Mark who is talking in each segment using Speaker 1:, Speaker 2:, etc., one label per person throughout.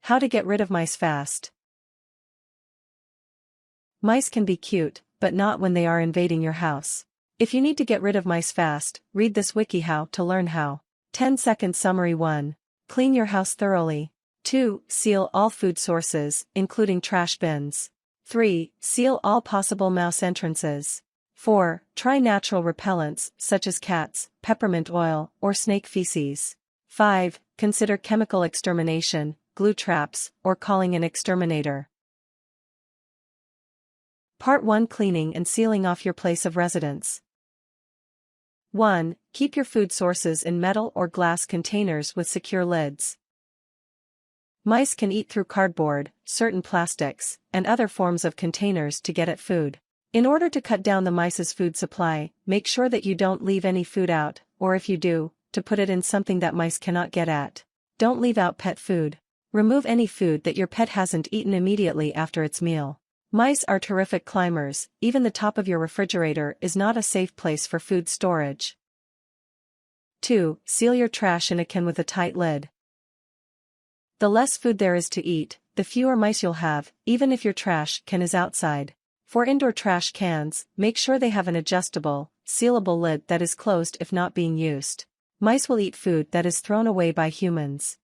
Speaker 1: How to get rid of mice fast. Mice can be cute, but not when they are invading your house. If you need to get rid of mice fast, read this wiki how to learn how. 10-second summary. 1. Clean your house thoroughly. 2. Seal all food sources, including trash bins. 3. Seal all possible mouse entrances. 4. Try natural repellents, such as cats, peppermint oil, or snake feces. 5. Consider chemical extermination, glue traps, or calling an exterminator. Part 1. Cleaning and sealing off your place of residence. 1. Keep your food sources in metal or glass containers with secure lids. Mice can eat through cardboard, certain plastics, and other forms of containers to get at food. In order to cut down the mice's food supply, make sure that you don't leave any food out, or if you do, to put it in something that mice cannot get at. Don't leave out pet food. Remove any food that your pet hasn't eaten immediately after its meal. Mice are terrific climbers, even the top of your refrigerator is not a safe place for food storage. 2. Seal your trash in a can with a tight lid. The less food there is to eat, the fewer mice you'll have, even if your trash can is outside. For indoor trash cans, make sure they have an adjustable, sealable lid that is closed if not being used. Mice will eat food that is thrown away by humans.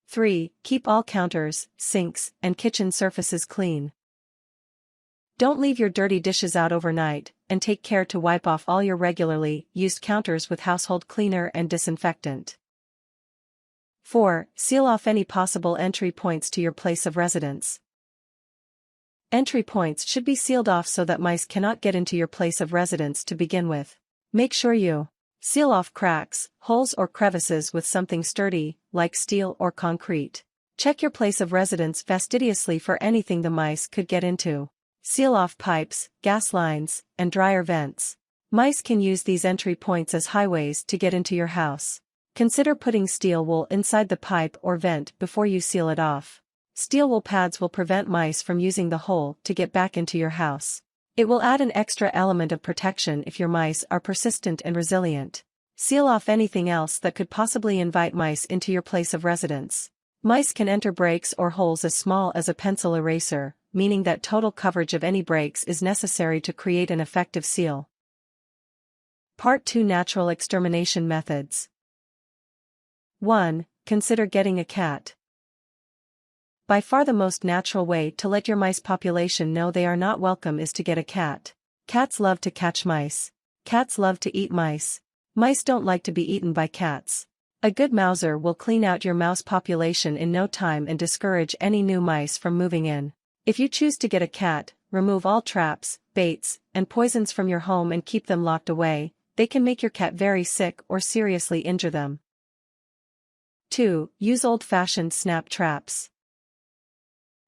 Speaker 1: 3. Keep all counters, sinks, and kitchen surfaces clean. Don't leave your dirty dishes out overnight, and take care to wipe off all your regularly used counters with household cleaner and disinfectant. 4. Seal off any possible entry points to your place of residence. Entry points should be sealed off so that mice cannot get into your place of residence to begin with. Make sure you seal off cracks, holes or crevices with something sturdy, like steel or concrete. Check your place of residence fastidiously for anything the mice could get into. Seal off pipes, gas lines, and dryer vents. Mice can use these entry points as highways to get into your house. Consider putting steel wool inside the pipe or vent before you seal it off. Steel wool pads will prevent mice from using the hole to get back into your house. It will add an extra element of protection if your mice are persistent and resilient. Seal off anything else that could possibly invite mice into your place of residence. Mice can enter breaks or holes as small as a pencil eraser, meaning that total coverage of any breaks is necessary to create an effective seal. Part 2. Natural extermination methods. 1. Consider getting a cat. By far the most natural way to let your mice population know they are not welcome is to get a cat. Cats love to catch mice. Cats love to eat mice. Mice don't like to be eaten by cats. A good mouser will clean out your mouse population in no time and discourage any new mice from moving in. If you choose to get a cat, remove all traps, baits, and poisons from your home and keep them locked away. They can make your cat very sick or seriously injure them. 2. Use old-fashioned snap traps.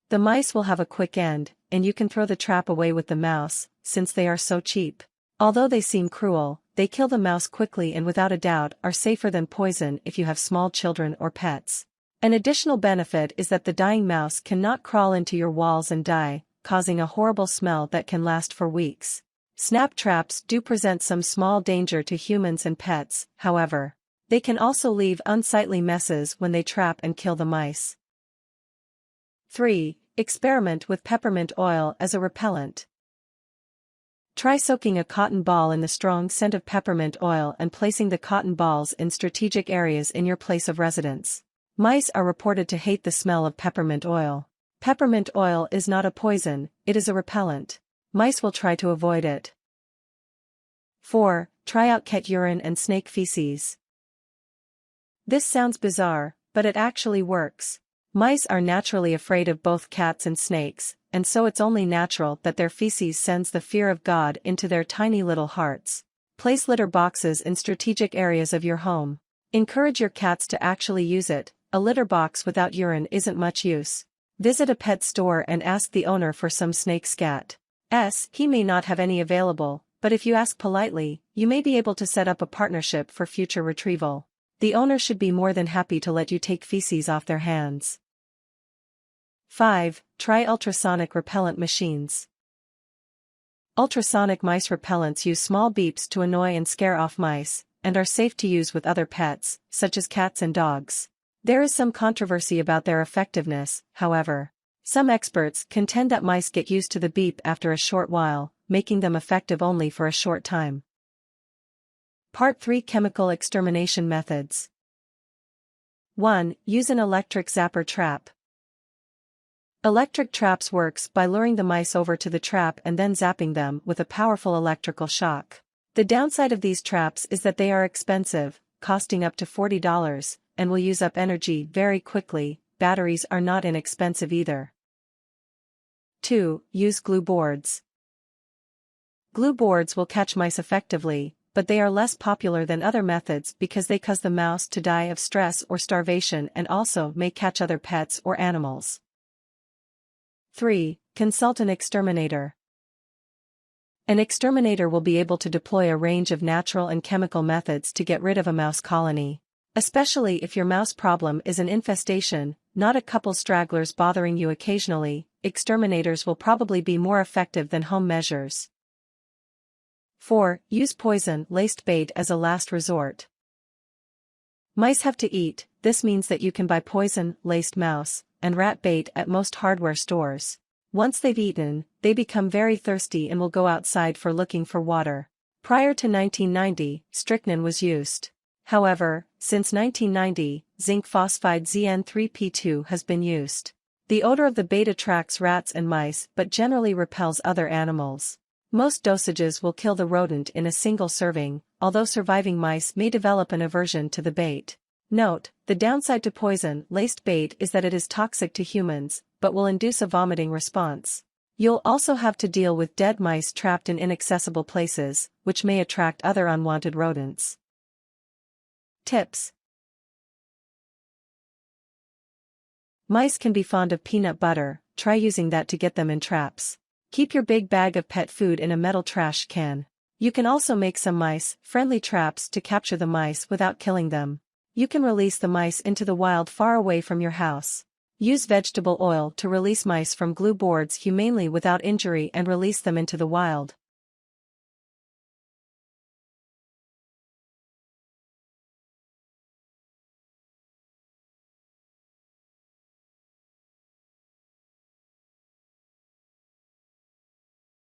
Speaker 1: The mice will have a quick end, and you can throw the trap away with the mouse, since they are so cheap. Although they seem cruel, they kill the mouse quickly and without a doubt are safer than poison if you have small children or pets. An additional benefit is that the dying mouse cannot crawl into your walls and die, causing a horrible smell that can last for weeks. Snap traps do present some small danger to humans and pets, however. They can also leave unsightly messes when they trap and kill the mice. 3. Experiment with peppermint oil as a repellent. Try soaking a cotton ball in the strong scent of peppermint oil and placing the cotton balls in strategic areas in your place of residence. Mice are reported to hate the smell of peppermint oil. Peppermint oil is not a poison, it is a repellent. Mice will try to avoid it. 4. Try out cat urine and snake feces. This sounds bizarre, but it actually works. Mice are naturally afraid of both cats and snakes, and so it's only natural that their feces sends the fear of God into their tiny little hearts. Place litter boxes in strategic areas of your home. Encourage your cats to actually use it. A litter box without urine isn't much use. Visit a pet store and ask the owner for some snake scat. He may not have any available, but if you ask politely, you may be able to set up a partnership for future retrieval. The owner should be more than happy to let you take feces off their hands. 5. Try ultrasonic repellent machines. Ultrasonic mice repellents use small beeps to annoy and scare off mice, and are safe to use with other pets, such as cats and dogs. There is some controversy about their effectiveness, however. Some experts contend that mice get used to the beep after a short while, making them effective only for a short time. Part 3 Chemical Extermination Methods. 1. Use an electric zapper trap. Electric traps works by luring the mice over to the trap and then zapping them with a powerful electrical shock. The downside of these traps is that they are expensive, costing up to $40, and will use up energy very quickly. Batteries are not inexpensive either. 2. Use glue boards. Glue boards will catch mice effectively, but they are less popular than other methods because they cause the mouse to die of stress or starvation and also may catch other pets or animals. 3. Consult an exterminator. An exterminator will be able to deploy a range of natural and chemical methods to get rid of a mouse colony. Especially if your mouse problem is an infestation, not a couple stragglers bothering you occasionally, exterminators will probably be more effective than home measures. 4. Use poison-laced bait as a last resort. Mice have to eat. This means that you can buy poison-laced mouse and rat bait at most hardware stores. Once they've eaten, they become very thirsty and will go outside looking for water. Prior to 1990, strychnine was used. However, since 1990, zinc phosphide ZN3P2 has been used. The odor of the bait attracts rats and mice but generally repels other animals. Most dosages will kill the rodent in a single serving, although surviving mice may develop an aversion to the bait. Note, the downside to poison-laced bait is that it is toxic to humans, but will induce a vomiting response. You'll also have to deal with dead mice trapped in inaccessible places, which may attract other unwanted rodents. Tips. Mice can be fond of peanut butter. Try using that to get them in traps. Keep your big bag of pet food in a metal trash can. You can also make some mice-friendly traps to capture the mice without killing them. You can release the mice into the wild far away from your house. Use vegetable oil to release mice from glue boards humanely without injury and release them into the wild.